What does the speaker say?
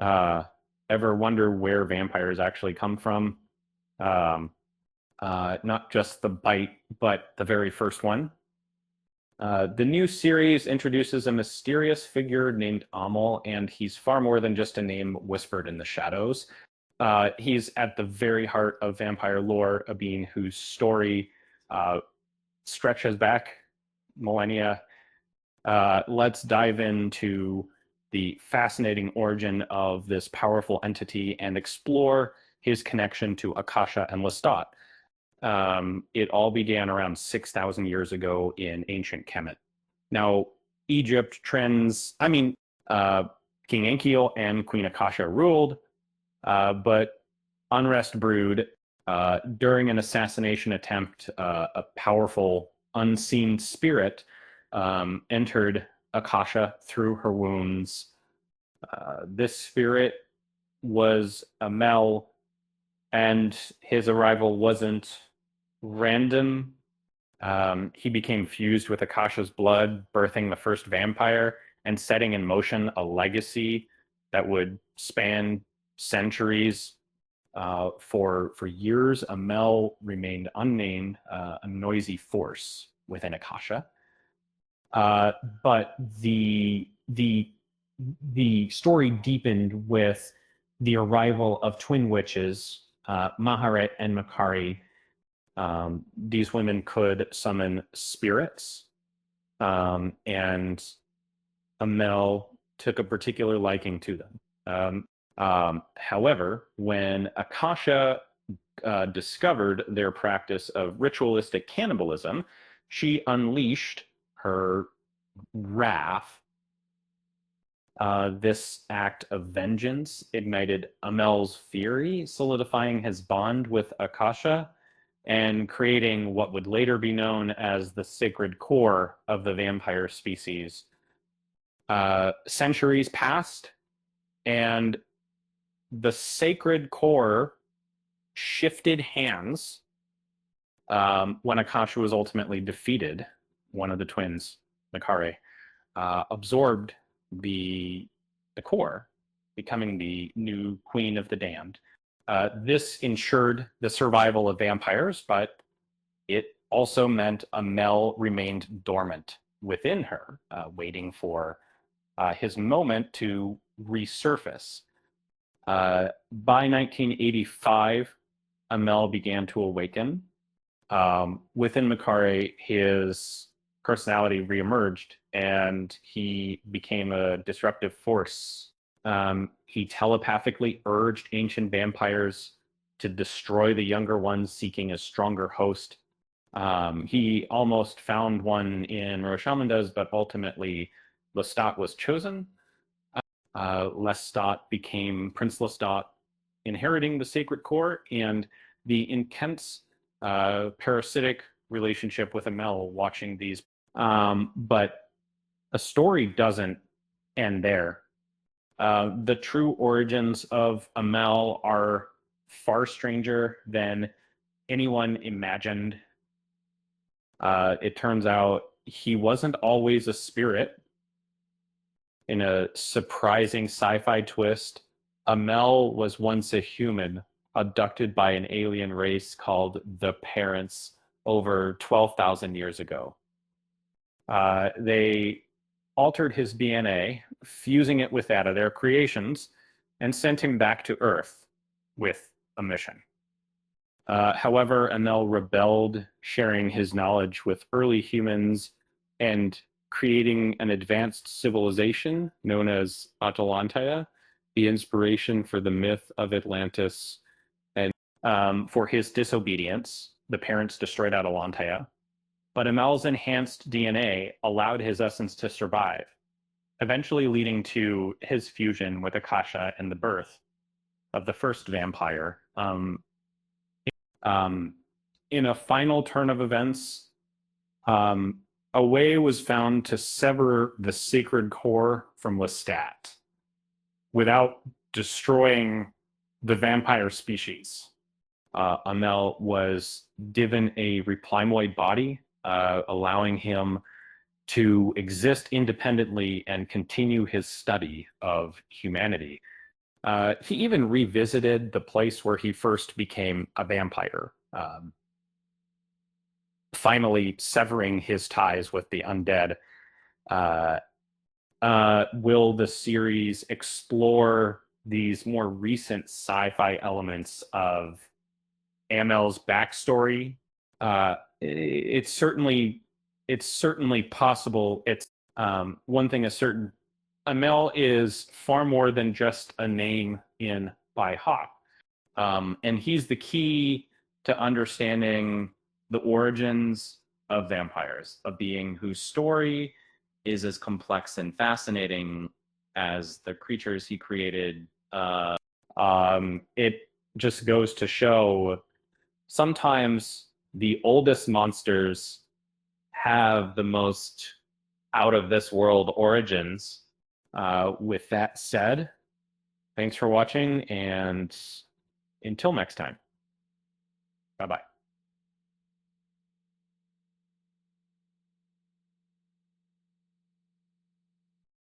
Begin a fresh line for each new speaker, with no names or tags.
Uh, Ever wonder where vampires actually come from? Um, Not just the bite, but the very first one. The new series introduces a mysterious figure named Amel, and he's far more than just a name whispered in the shadows. He's at the very heart of vampire lore, a being whose story uh, stretches back millennia. Let's dive into the fascinating origin of this powerful entity and explore his connection to Akasha and Lestat. It all began around 6,000 years ago in ancient Kemet. Now, Egypt trends, uh, King Enkiel and Queen Akasha ruled, but unrest brewed. During an assassination attempt, a powerful unseen spirit entered Akasha through her wounds. This spirit was Amel, and his arrival wasn't random. He became fused with Akasha's blood, birthing the first vampire and setting in motion a legacy that would span centuries. For years, Amel remained unnamed, a noisy force within Akasha. Uh, but the story deepened with the arrival of twin witches, Maharet and Makari. These women could summon spirits, and Amel took a particular liking to them. However, when Akasha discovered their practice of ritualistic cannibalism, she unleashed her wrath. This act of vengeance ignited Amel's fury, solidifying his bond with Akasha and creating what would later be known as the sacred core of the vampire species. Centuries passed, and the sacred core shifted hands when Akasha was ultimately defeated. One of the twins, Makare, absorbed the core, becoming the new queen of the damned. This ensured the survival of vampires, but it also meant Amel remained dormant within her, waiting for his moment to resurface. By 1985, Amel began to awaken. Within Makare, his personality reemerged and he became a disruptive force. He telepathically urged ancient vampires to destroy the younger ones, seeking a stronger host. He almost found one in Roshamundaz, but ultimately Lestat was chosen. Lestat became Prince Lestat, inheriting the sacred core and the intense parasitic relationship with Amel watching these. But a story doesn't end there. The true origins of Amel are far stranger than anyone imagined. It turns out he wasn't always a spirit. In a surprising sci-fi twist, Amel was once a human abducted by an alien race called the Parents over 12,000 years ago. They altered his DNA, fusing it with that of their creations, and sent him back to Earth with a mission. However, Amel rebelled, sharing his knowledge with early humans and creating an advanced civilization known as Atalantia, the inspiration for the myth of Atlantis. And for his disobedience, the parents destroyed Atalantia. But Amel's enhanced DNA allowed his essence to survive, eventually leading to his fusion with Akasha and the birth of the first vampire. Um, in a final turn of events, a way was found to sever the sacred core from Lestat without destroying the vampire species. Amel was given a replimoid body, allowing him to exist independently and continue his study of humanity. He even revisited the place where he first became a vampire, finally severing his ties with the undead. Uh, will the series explore these more recent sci-fi elements of Amel's backstory? It's certainly possible. It's one thing is certain. Amel is far more than just a name in by Hawk. And he's the key to understanding the origins of vampires, a being whose story is as complex and fascinating as the creatures he created. It just goes to show sometimes the oldest monsters have the most out of this world origins. With that said, thanks for watching, and until next time, bye bye.